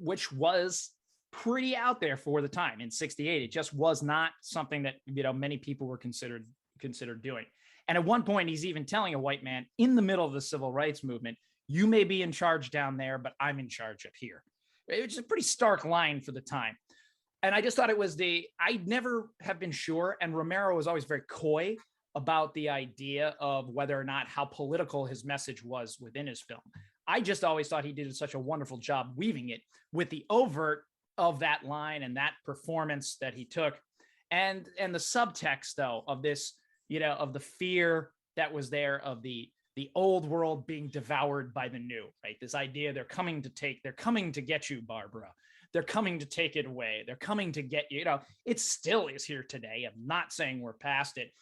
which was pretty out there for the time in 68. It just was not something that, many people were considered doing. And at one point, he's even telling a white man in the middle of the civil rights movement, you may be in charge down there, but I'm in charge up here. Which is a pretty stark line for the time. And I just thought it was I never have been sure. And Romero was always very coy about the idea of whether or not how political his message was within his film. I just always thought he did such a wonderful job weaving it with the overt of that line and that performance that he took. And the subtext, though, of this, of the fear that was there of the old world being devoured by the new, right? This idea they're coming to get you, Barbara. They're coming to take it away. They're coming to get you. It still is here today. I'm not saying we're past it,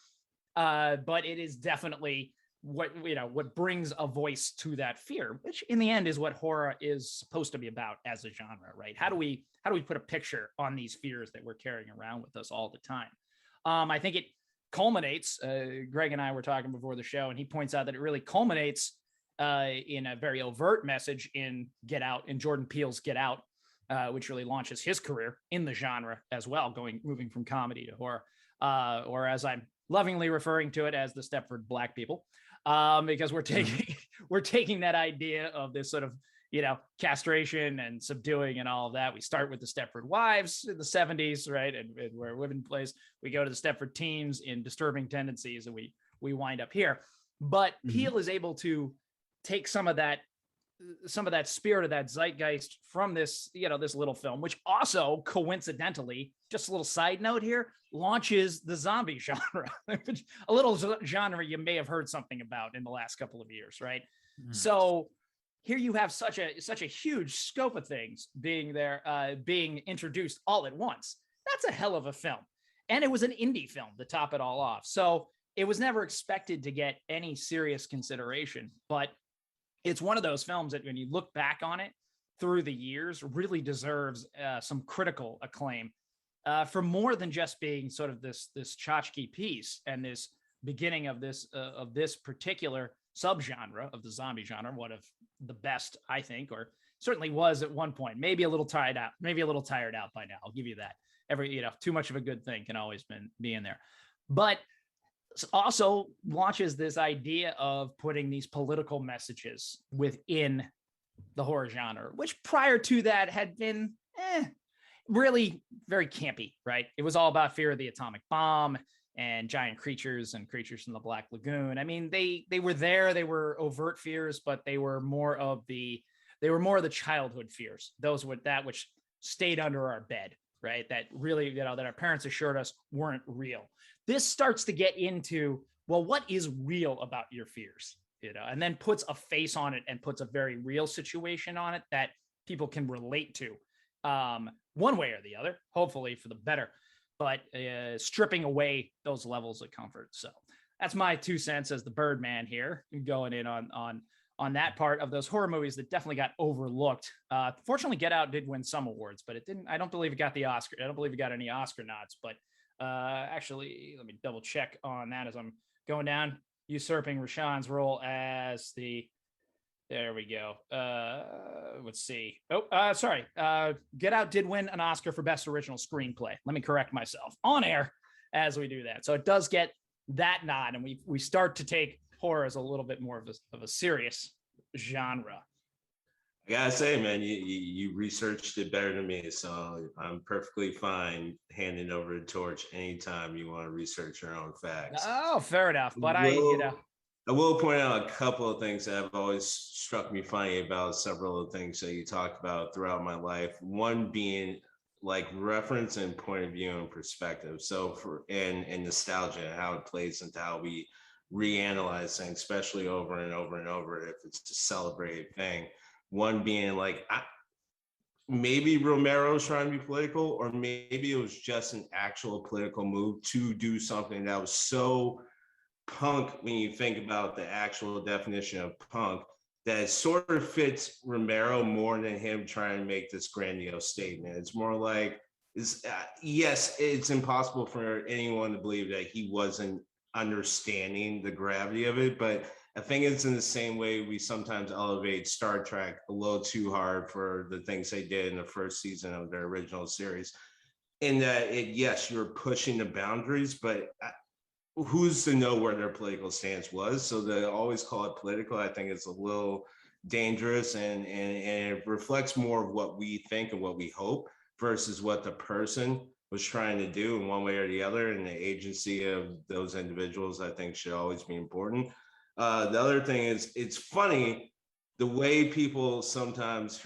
but it is definitely what brings a voice to that fear, which in the end is what horror is supposed to be about as a genre, right? How do we put a picture on these fears that we're carrying around with us all the time? I think it culminates. Greg and I were talking before the show, and he points out that it really culminates in a very overt message in Get Out, in Jordan Peele's Get Out, which really launches his career in the genre as well, moving from comedy to horror, or as I'm lovingly referring to it as the Stepford Black People, because we're taking that idea of this sort of castration and subduing and all of that. We start with the Stepford Wives in the 70s, right, and where women plays. We go to the Stepford Teens in Disturbing Tendencies, and we wind up here. But Peele is able to take some of that spirit of that zeitgeist from this, this little film, which also coincidentally, just a little side note here, launches the zombie genre, a little genre you may have heard something about in the last couple of years, right? So here you have such a huge scope of things being introduced all at once. That's a hell of a film. And it was an indie film to top it all off. So it was never expected to get any serious consideration, but it's one of those films that when you look back on it through the years, really deserves some critical acclaim for more than just being sort of this tchotchke piece and this beginning of this particular subgenre of the zombie genre, one of the best, I think, or certainly was at one point. Maybe a little tired out by now. I'll give you that. Too much of a good thing can always be in there, but also launches this idea of putting these political messages within the horror genre, which prior to that had been really very campy, right? It was all about fear of the atomic bomb and giant creatures and creatures from the Black Lagoon. I mean, they were there. They were overt fears, but they were more of the childhood fears. Those which stayed under our bed, right? That really, that our parents assured us weren't real. This starts to get into, well, what is real about your fears, and then puts a face on it and puts a very real situation on it that people can relate to, one way or the other, hopefully for the better, but stripping away those levels of comfort. So that's my 2 cents as the Birdman here, going in on that part of those horror movies that definitely got overlooked. Fortunately, Get Out did win some awards, but it didn't. I don't believe it got the Oscar. I don't believe it got any Oscar nods. But actually, let me double check on that as I'm going down, usurping RaShaun's role as the. There we go. Let's see. Sorry. Get Out did win an Oscar for Best Original Screenplay. Let me correct myself on air as we do that. So it does get that nod, and we start to take horror as a little bit more of a serious genre. I gotta say, man, you researched it better than me, so I'm perfectly fine handing over the torch anytime you want to research your own facts. Oh, fair enough. But I will point out a couple of things that have always struck me funny about several of the things that you talked about throughout my life. One being like reference and point of view and perspective. So and nostalgia, how it plays into how we reanalyze things, especially over and over and over if it's a celebrated thing. One being like, maybe Romero's trying to be political, or maybe it was just an actual political move to do something that was so punk when you think about the actual definition of punk, that it sort of fits Romero more than him trying to make this grandiose statement. It's more like, yes, it's impossible for anyone to believe that he wasn't understanding the gravity of it, but I think it's in the same way we sometimes elevate Star Trek a little too hard for the things they did in the first season of their original series. In that, yes, you're pushing the boundaries, but who's to know where their political stance was? So to always call it political, I think it's a little dangerous, and it reflects more of what we think and what we hope versus what the person was trying to do in one way or the other. And the agency of those individuals, I think, should always be important. The other thing is, it's funny the way people sometimes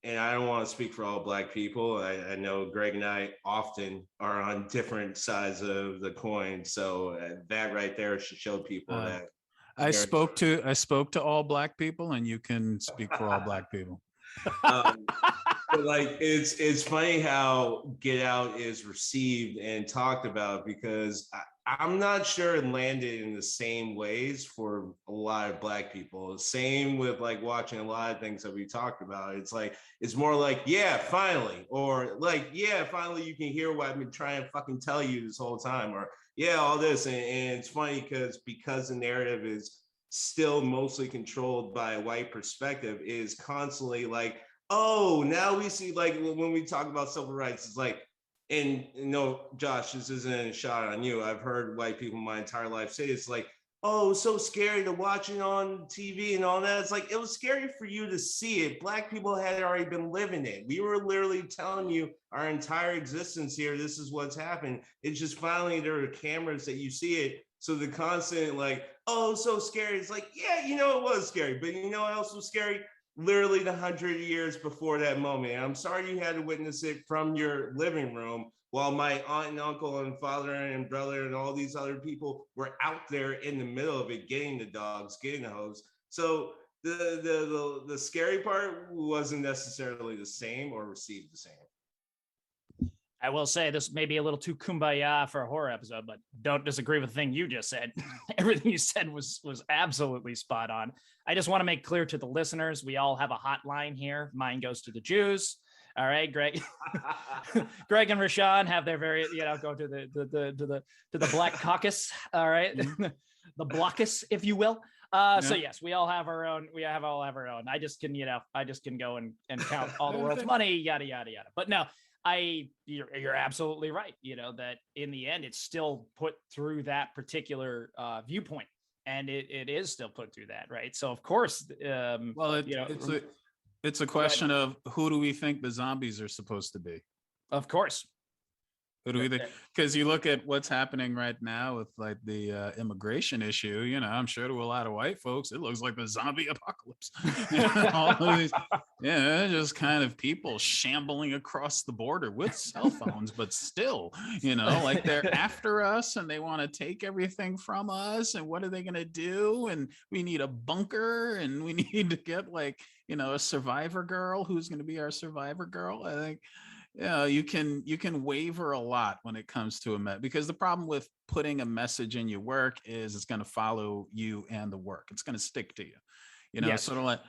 and I don't want to speak for all Black people. I know Greg and I often are on different sides of the coin. So that right there should show people that. I spoke to all Black people, and you can speak for all Black people. But like, it's funny how Get Out is received and talked about, because I'm not sure it landed in the same ways for a lot of Black people. Same with like watching a lot of things that we talked about. It's like, it's more like, yeah, finally, or like, yeah, finally you can hear what I've been trying to fucking tell you this whole time, or yeah, all this. And it's funny because the narrative is still mostly controlled by a white perspective, is constantly like, oh, now we see, like when we talk about civil rights, it's like, and no, Josh, this isn't a shot on you. I've heard white people my entire life say it's like, oh, so scary to watch it on TV and all that. It's like, it was scary for you to see it. Black people had already been living it. We were literally telling you our entire existence here, this is what's happened. It's just finally there are cameras that you see it. So the constant like, oh, so scary. It's like, yeah, you know, it was scary, but you know what else was scary? Literally the 100 years before that moment. And I'm sorry you had to witness it from your living room while my aunt and uncle and father and brother and all these other people were out there in the middle of it, getting the dogs, getting the hose. So the scary part wasn't necessarily the same or received the same. I will say this may be a little too kumbaya for a horror episode, but don't disagree with the thing you just said. Everything you said was absolutely spot on. I just want to make clear to the listeners, we all have a hotline here. Mine goes to the Jews. All right, Greg. Greg and RaShaun have their very, go to the Black Caucus. All right, the Blockus, if you will. So yes, we all have our own. We all have our own. I just can go and count all the world's money, yada yada yada. But no. You're absolutely right. That in the end, it's still put through that particular viewpoint, and it is still put through that, right? So of course, it's a question of who do we think the zombies are supposed to be? Of course. Who do we think? Because you look at what's happening right now with like the immigration issue. I'm sure to a lot of white folks, it looks like the zombie apocalypse. All of these, just kind of people shambling across the border with cell phones, but still, like they're after us and they want to take everything from us. And what are they going to do? And we need a bunker, and we need to get like, a survivor girl who's going to be our survivor girl. I think. You can waver a lot when it comes to because the problem with putting a message in your work is it's going to follow you and the work. It's going to stick to you. Yes. sort of like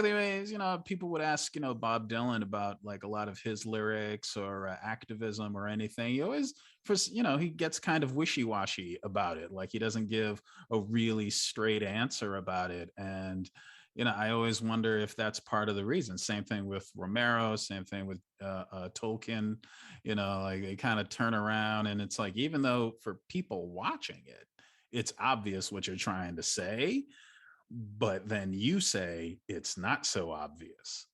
the ways, people would ask, Bob Dylan about like a lot of his lyrics or activism or anything. He always, he gets kind of wishy-washy about it. Like he doesn't give a really straight answer about it. And I always wonder if that's part of the reason. Same thing with Romero, same thing with Tolkien, like they kind of turn around, and it's like, even though for people watching it, it's obvious what you're trying to say, but then you say it's not so obvious.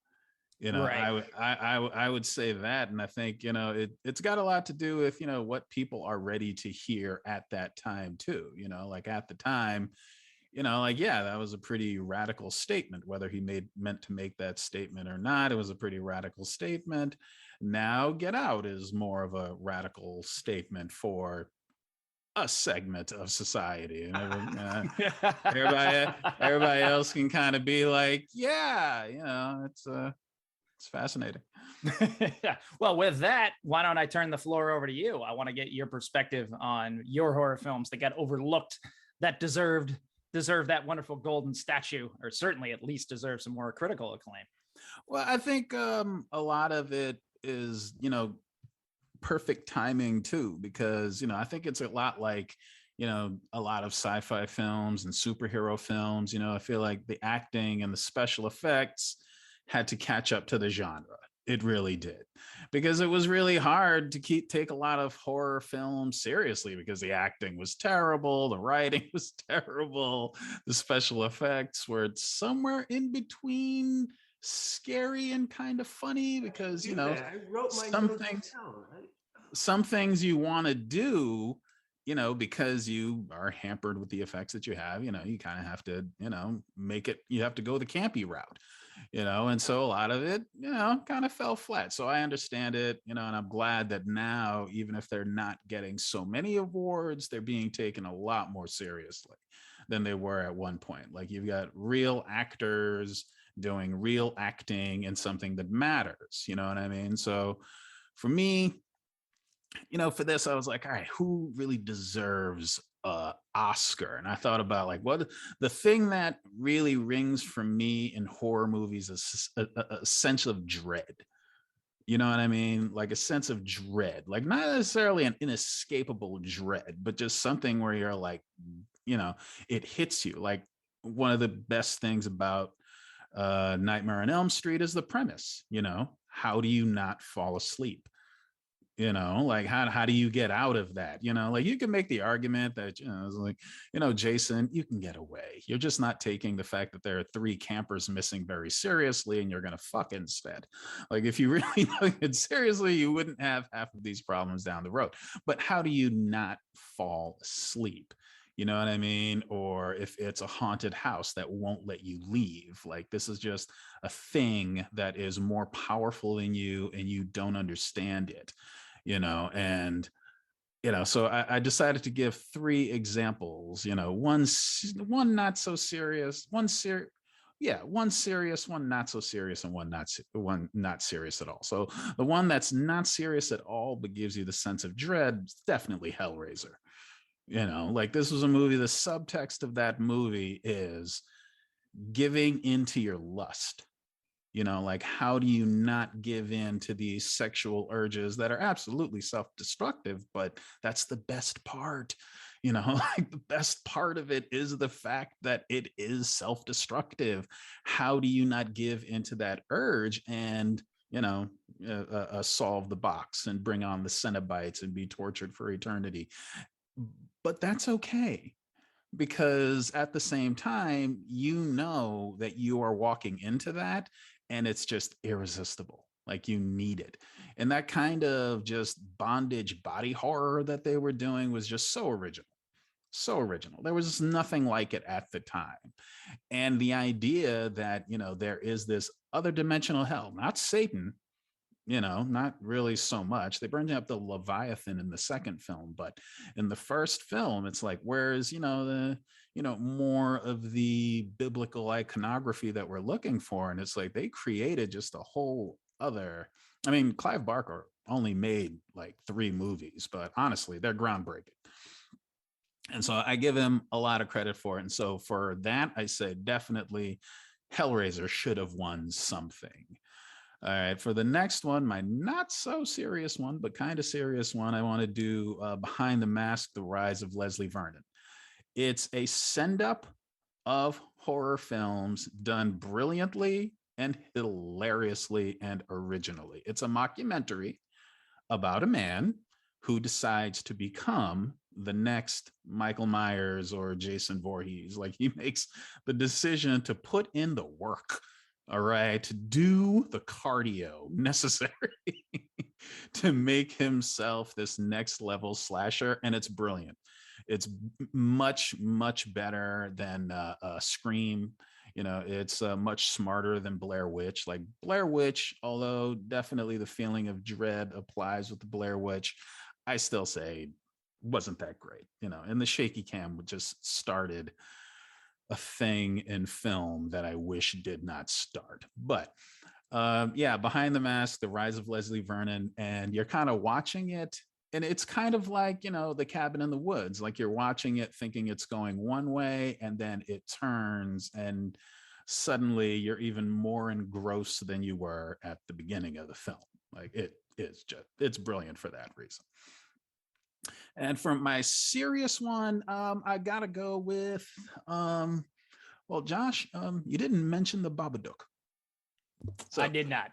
Right. I would say that. And I think, it's got a lot to do with, what people are ready to hear at that time too, like at the time, that was a pretty radical statement, whether he meant to make that statement or not. It was a pretty radical statement. Now Get Out is more of a radical statement for a segment of society. And everybody else can kind of be like, it's fascinating. Well, with that, why don't I turn the floor over to you? I want to get your perspective on your horror films that got overlooked, that deserve that wonderful golden statue, or certainly at least deserve some more critical acclaim. Well, I think a lot of it is, perfect timing too, because, I think it's a lot like, a lot of sci-fi films and superhero films. I feel like the acting and the special effects had to catch up to the genre. It really did, because it was really hard to take a lot of horror films seriously because the acting was terrible, the writing was terrible, the special effects were somewhere in between scary and kind of funny, because I wrote my some notes things down. some things you want to do, because you are hampered with the effects that you have. You kind of have to, make it, you have to go the campy route, and so a lot of it, kind of fell flat. So I understand it, and I'm glad that now, even if they're not getting so many awards, they're being taken a lot more seriously than they were at one point. Like, you've got real actors doing real acting in something that matters, you know what I mean? So for me, for this, I was like, all right, who really deserves a Oscar? And I thought about, like, what the thing that really rings for me in horror movies is a sense of dread. You know what I mean? Like a sense of dread, like not necessarily an inescapable dread, but just something where you're like, it hits you. Like, one of the best things about Nightmare on Elm Street is the premise. How do you not fall asleep? Like, how do you get out of that? Like, you can make the argument that, it's like, Jason, you can get away. You're just not taking the fact that there are 3 campers missing very seriously, and you're going to fuck instead. Like, if you really took it seriously, you wouldn't have half of these problems down the road. But how do you not fall asleep? You know what I mean? Or if it's a haunted house that won't let you leave, like, this is just a thing that is more powerful than you, and you don't understand it. And so I decided to give 3 examples. One not so serious, one serious, one serious, one not so serious, and one not serious at all. So the one that's not serious at all but gives you the sense of dread is definitely Hellraiser. Like, this was a movie, the subtext of that movie is giving into your lust. Like, how do you not give in to these sexual urges that are absolutely self-destructive, but that's the best part. Like, the best part of it is the fact that it is self-destructive. How do you not give into that urge and solve the box and bring on the Cenobites and be tortured for eternity? But that's okay, because at the same time, that you are walking into that, and it's just irresistible. Like, you need it. And that kind of just bondage body horror that they were doing was just so original. So original. There was nothing like it at the time. And the idea that, there is this other dimensional hell, not Satan, not really so much. They bring up the Leviathan in the second film, but in the first film, it's like, where's, the, more of the biblical iconography that we're looking for? And it's like, they created just a whole other, I mean, Clive Barker only made like 3 movies, but honestly, they're groundbreaking. And so I give him a lot of credit for it. And so for that, I say definitely Hellraiser should have won something. All right, for the next one, my not so serious one, but kind of serious one, I want to do Behind the Mask, The Rise of Leslie Vernon. It's a send-up of horror films done brilliantly and hilariously and originally. It's a mockumentary about a man who decides to become the next Michael Myers or Jason Voorhees. Like, he makes the decision to put in the work, all right, to do the cardio necessary to make himself this next level slasher. And it's brilliant. It's much, much better than Scream. It's much smarter than Blair Witch. Like, Blair Witch, although definitely the feeling of dread applies with the Blair Witch, I still say wasn't that great. And the shaky cam just started a thing in film that I wish did not start. But Behind the Mask, The Rise of Leslie Vernon, and you're kind of watching it, and it's kind of like, The Cabin in the Woods. Like, you're watching it thinking it's going one way, and then it turns, and suddenly you're even more engrossed than you were at the beginning of the film. Like, it's brilliant for that reason. And for my serious one, I gotta go with well, Josh, you didn't mention the Babadook. I did not.